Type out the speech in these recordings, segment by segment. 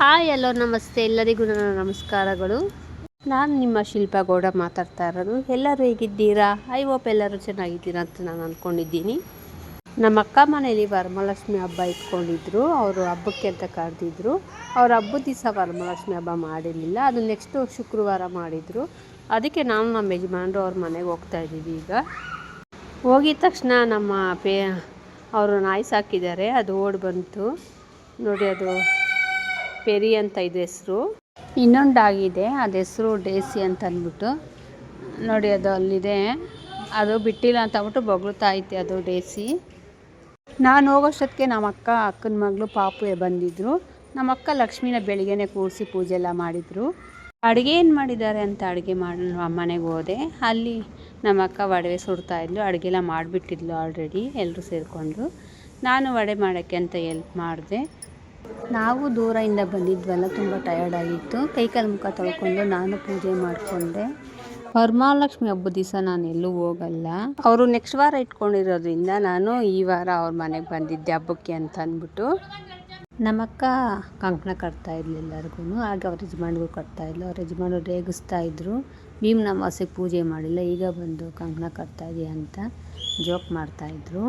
Hi ಎಲ್ಲೋ ನಮಸ್ತೆ, ಎಲ್ಲರಿಗೂ ನನ್ನ ನಮಸ್ಕಾರಗಳು. ನಾನು ನಿಮ್ಮ ಶಿಲ್ಪಾ ಗೌಡ ಮಾತಾಡ್ತಾ ಇರೋದು. ಎಲ್ಲರೂ ಹೇಗಿದ್ದೀರಾ? ಐ ಹೋಪ್ ಎಲ್ಲರೂ ಚೆನ್ನಾಗಿದ್ದೀರಾ ಅಂತ ನಾನು ಅಂದ್ಕೊಂಡಿದ್ದೀನಿ. ನಮ್ಮ ಅಕ್ಕ ಮನೇಲಿ ವರಮಹಾಲಕ್ಷ್ಮಿ ಹಬ್ಬ ಇಟ್ಕೊಂಡಿದ್ರು. ಅವರು ಹಬ್ಬಕ್ಕೆ ಅಂತ ಕರೆದಿದ್ರು. ಅವ್ರ ಹಬ್ಬದ ದಿವಸ ವರಮಹಾಲಕ್ಷ್ಮಿ ಹಬ್ಬ ಮಾಡಿರಲಿಲ್ಲ, ಅದು ನೆಕ್ಸ್ಟು ಶುಕ್ರವಾರ ಮಾಡಿದರು. ಅದಕ್ಕೆ ನಾನು ನಮ್ಮ ಯಜಮಾನರು ಅವ್ರ ಮನೆಗೆ ಹೋಗ್ತಾ ಇದ್ದೀವಿ. ಈಗ ಹೋಗಿದ ತಕ್ಷಣ ನಮ್ಮ ಅವರು ನಾಯಿ ಸಾಕಿದ್ದಾರೆ, ಅದು ಓಡಿ ಬಂತು ನೋಡಿ. ಅದು ಪೆರಿ ಅಂತ ಇದು ಹೆಸರು. ಇನ್ನೊಂದಾಗಿದೆ, ಅದು ಹೆಸರು ಡೇಸಿ ಅಂತ ಅಂದ್ಬಿಟ್ಟು ನೋಡಿ. ಅದು ಅಲ್ಲಿದೆ, ಅದು ಬಿಟ್ಟಿಲ್ಲ ಅಂತ ಅಂದ್ಬಿಟ್ಟು ಬೊಗಳ್ತಾ ಐತೆ ಅದು ಡೇಸಿ. ನಾನು ಹೋಗೋಷ್ಟೊತ್ತಿಗೆ ನಮ್ಮ ಅಕ್ಕನ ಮಗಳು ಪಾಪು ಬಂದಿದ್ದರು. ನಮ್ಮ ಅಕ್ಕ ಲಕ್ಷ್ಮಿನ ಬೆಳಿಗ್ಗೆನೆ ಕೂರಿಸಿ ಪೂಜೆ ಎಲ್ಲ ಮಾಡಿದರು. ಅಡುಗೆ ಏನು ಮಾಡಿದ್ದಾರೆ ಅಂತ ಅಡುಗೆ ಮನೆಗೆ ಹೋದೆ. ಅಲ್ಲಿ ನಮ್ಮ ಅಕ್ಕ ಒಡವೆ ಸುಡ್ತಾಯಿದ್ಲು, ಅಡುಗೆಲ್ಲ ಮಾಡಿಬಿಟ್ಟಿದ್ಲು ಆಲ್ರೆಡಿ. ಎಲ್ಲರೂ ಸೇರಿಕೊಂಡು ನಾನು ವಡೆ ಮಾಡೋಕ್ಕೆ ಅಂತ ಎಲ್ಪ್ ಮಾಡಿದೆ. ನಾವು ದೂರದಿಂದ ಬಂದಿದ್ವಲ್ಲ, ತುಂಬ ಟಯರ್ಡ್ ಆಗಿತ್ತು. ಕೈಕಾಲು ಮುಖ ತೊಳ್ಕೊಂಡು ನಾನು ಪೂಜೆ ಮಾಡಿಕೊಂಡೆ. ವರಮಹಾಲಕ್ಷ್ಮಿ ಹಬ್ಬದ ದಿವಸ ನಾನು ಎಲ್ಲೂ ಹೋಗಲ್ಲ. ಅವರು ನೆಕ್ಸ್ಟ್ ವಾರ ಇಟ್ಕೊಂಡಿರೋದ್ರಿಂದ ನಾನು ಈ ವಾರ ಅವ್ರ ಮನೆಗೆ ಬಂದಿದ್ದೆ ಹಬ್ಬಕ್ಕೆ ಅಂತ ಅಂದ್ಬಿಟ್ಟು. ನಮ್ಮಕ್ಕ ಕಂಕಣ ಕಟ್ತಾಯಿದ್ಲು ಎಲ್ಲರಿಗೂ, ಆಗ ಅವ್ರ ಯಜಮಾನ್ರಿಗೂ ಕಟ್ತಾಯಿದ್ಲು. ಅವ್ರ ಯಜಮಾನರು ರೇಗಿಸ್ತಾಯಿದ್ರು, ಭೀಮನ ಅಮಾವಾಸ್ಯೆಗೆ ಪೂಜೆ ಮಾಡಿಲ್ಲ, ಈಗ ಬಂದು ಕಂಕಣ ಕಟ್ತಾಯಿದ್ದೀಯ ಅಂತ ಜೋಕ್ ಮಾಡ್ತಾಯಿದ್ರು.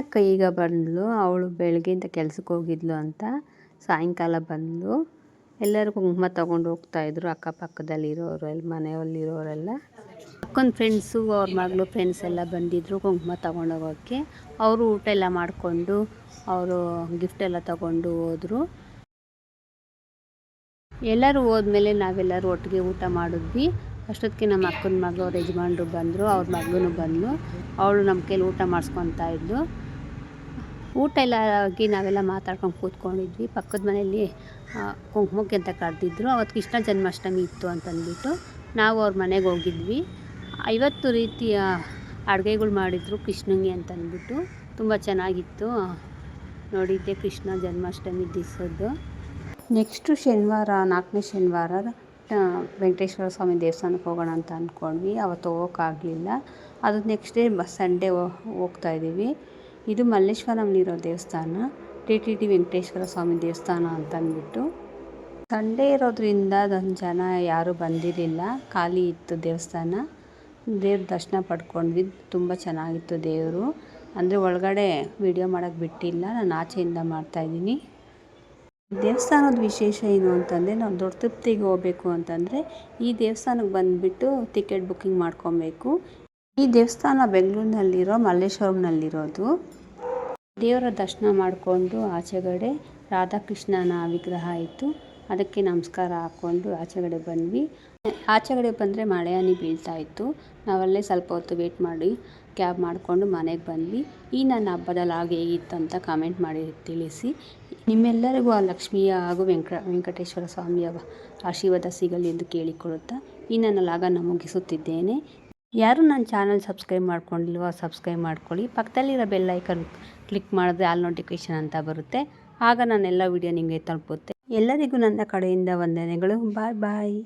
ಅಕ್ಕ ಈಗ ಬಂದಳು, ಅವಳು ಬೆಳಗ್ಗೆಯಿಂದ ಕೆಲ್ಸಕ್ಕೆ ಹೋಗಿದ್ಲು ಅಂತ. ಸಾಯಂಕಾಲ ಬಂದಳು. ಎಲ್ಲರೂ ಕುಂಕುಮ ತೊಗೊಂಡು ಹೋಗ್ತಾಯಿದ್ರು, ಅಕ್ಕಪಕ್ಕದಲ್ಲಿರೋರು ಮನೆಯಲ್ಲಿರೋರೆಲ್ಲ. ಅಕ್ಕನ ಫ್ರೆಂಡ್ಸು ಅವ್ರ ಮಗಳು ಫ್ರೆಂಡ್ಸ್ ಎಲ್ಲ ಬಂದಿದ್ದರು ಕುಂಕುಮ ತೊಗೊಂಡೋಗೋಕ್ಕೆ. ಅವರು ಊಟ ಎಲ್ಲ ಮಾಡಿಕೊಂಡು ಅವರು ಗಿಫ್ಟ್ ಎಲ್ಲ ತೊಗೊಂಡು ಹೋದರು. ಎಲ್ಲರೂ ಹೋದ್ಮೇಲೆ ನಾವೆಲ್ಲರೂ ಒಟ್ಟಿಗೆ ಊಟ ಮಾಡಿದ್ವಿ. ಅಷ್ಟೊತ್ತಿಗೆ ನಮ್ಮ ಅಕ್ಕನ ಮಗಳು ಅವ್ರ ಯಜಮಾನ್ರು ಬಂದರು, ಅವ್ರ ಮಗಳೂ ಬಂದಳು. ಅವಳು ನಮ್ಮ ಕೈಲಿ ಊಟ ಮಾಡಿಸ್ಕೊತಾ ಇದ್ಲು. ಊಟ ಎಲ್ಲ ಆಗಿ ನಾವೆಲ್ಲ ಮಾತಾಡ್ಕೊಂಡು ಕೂತ್ಕೊಂಡಿದ್ವಿ. ಪಕ್ಕದ ಮನೆಯಲ್ಲಿ ಕುಂಕುಮಕ್ಕೆ ಅಂತ ಕರೆದಿದ್ರು. ಅವತ್ತು ಕೃಷ್ಣ ಜನ್ಮಾಷ್ಟಮಿ ಇತ್ತು ಅಂತಂದ್ಬಿಟ್ಟು ನಾವು ಅವ್ರ ಮನೆಗೆ ಹೋಗಿದ್ವಿ. 50 ರೀತಿಯ ಅಡುಗೆಗಳು ಮಾಡಿದರು ಕೃಷ್ಣಂಗೆ ಅಂತಂದ್ಬಿಟ್ಟು. ತುಂಬ ಚೆನ್ನಾಗಿತ್ತು. ನೋಡಿದ್ದೆ ಕೃಷ್ಣ ಜನ್ಮಾಷ್ಟಮಿ ದಿವಸದ್ದು. ನೆಕ್ಸ್ಟು ಶನಿವಾರ, 4ನೇ ಶನಿವಾರ ವೆಂಕಟೇಶ್ವರ ಸ್ವಾಮಿ ದೇವಸ್ಥಾನಕ್ಕೆ ಹೋಗೋಣ ಅಂತ ಅಂದ್ಕೊಂಡ್ವಿ. ಅವತ್ತು ಹೋಗೋಕ್ಕಾಗಲಿಲ್ಲ. ಅದು ನೆಕ್ಸ್ಟ್ ಡೇ ಸಂಡೇ ಹೋಗ್ತಾಯಿದ್ದೀವಿ. ಇದು ಮಲ್ಲೇಶ್ವರಂಲಿರೋ ದೇವಸ್ಥಾನ, ಟಿ ವೆಂಕಟೇಶ್ವರ ಸ್ವಾಮಿ ದೇವಸ್ಥಾನ ಅಂತಂದ್ಬಿಟ್ಟು. ಸಂಡೇ ಇರೋದ್ರಿಂದ ಅದೊಂದು ಜನ ಯಾರೂ ಬಂದಿರಲಿಲ್ಲ, ಖಾಲಿ ಇತ್ತು ದೇವಸ್ಥಾನ. ದೇವ್ರ ದರ್ಶನ ಪಡ್ಕೊಂಡ್ವಿ. ತುಂಬ ಚೆನ್ನಾಗಿತ್ತು ದೇವರು. ಅಂದರೆ ಒಳಗಡೆ ವಿಡಿಯೋ ಮಾಡೋಕ್ಕೆ ಬಿಟ್ಟಿಲ್ಲ, ನಾನು ಆಚೆಯಿಂದ ಮಾಡ್ತಾಯಿದ್ದೀನಿ. ದೇವಸ್ಥಾನದ ವಿಶೇಷ ಏನು ಅಂತಂದರೆ, ನಾವು ದೊಡ್ಡ ತಿರುಪತಿಗೆ ಹೋಗಬೇಕು ಅಂತಂದರೆ ಈ ದೇವಸ್ಥಾನಕ್ಕೆ ಬಂದುಬಿಟ್ಟು ಟಿಕೆಟ್ ಬುಕ್ಕಿಂಗ್ ಮಾಡ್ಕೊಬೇಕು. ಈ ದೇವಸ್ಥಾನ ಬೆಂಗಳೂರಿನಲ್ಲಿರೋ ಮಲ್ಲೇಶ್ವರಂನಲ್ಲಿರೋದು. ದೇವರ ದರ್ಶನ ಮಾಡಿಕೊಂಡು ಆಚೆಗಡೆ ರಾಧಾಕೃಷ್ಣನ ವಿಗ್ರಹ ಇತ್ತು, ಅದಕ್ಕೆ ನಮಸ್ಕಾರ ಹಾಕ್ಕೊಂಡು ಆಚೆಗಡೆ ಬಂದ್ವಿ. ಆಚೆಗಡೆ ಬಂದರೆ ಮಳೆ ಹನಿ ಬೀಳ್ತಾ ಇತ್ತು. ನಾವಲ್ಲೇ ಸ್ವಲ್ಪ ಹೊತ್ತು ವೇಟ್ ಮಾಡಿ ಕ್ಯಾಬ್ ಮಾಡಿಕೊಂಡು ಮನೆಗೆ ಬಂದ್ವಿ. ಈ ನನ್ನ ಹಬ್ಬದ ಲಾಗ್ ಹೇಗಿತ್ತು ಅಂತ ಕಾಮೆಂಟ್ ಮಾಡಿ ತಿಳಿಸಿ. ನಿಮ್ಮೆಲ್ಲರಿಗೂ ಆ ಲಕ್ಷ್ಮಿಯ ಹಾಗೂ ವೆಂಕಟೇಶ್ವರ ಸ್ವಾಮಿಯ ಆಶೀರ್ವಾದ ಸಿಗಲಿ ಎಂದು ಕೇಳಿಕೊಳ್ಳುತ್ತಾ ಈ ನನ್ನ ಲಾಗನ್ನು ಮುಗಿಸುತ್ತಿದ್ದೇನೆ. ಯಾರು ನನ್ನ ಚಾನಲ್ ಸಬ್ಸ್ಕ್ರೈಬ್ ಮಾಡ್ಕೊಂಡಿಲ್ವೋ ಸಬ್ಸ್ಕ್ರೈಬ್ ಮಾಡ್ಕೊಳ್ಳಿ. ಪಕ್ಕದಲ್ಲಿರೋ ಬೆಲ್ ಐಕನ್ ಕ್ಲಿಕ್ ಮಾಡಿದ್ರೆ ಆಲ್ ನೋಟಿಫಿಕೇಷನ್ ಅಂತ ಬರುತ್ತೆ, ಆಗ ನನ್ನೆಲ್ಲ ವಿಡಿಯೋ ನಿಮಗೆ ತಲುಪುತ್ತೆ. ಎಲ್ಲರಿಗೂ ನನ್ನ ಕಡೆಯಿಂದ ವಂದನೆಗಳು. ಬಾಯ್ ಬಾಯ್.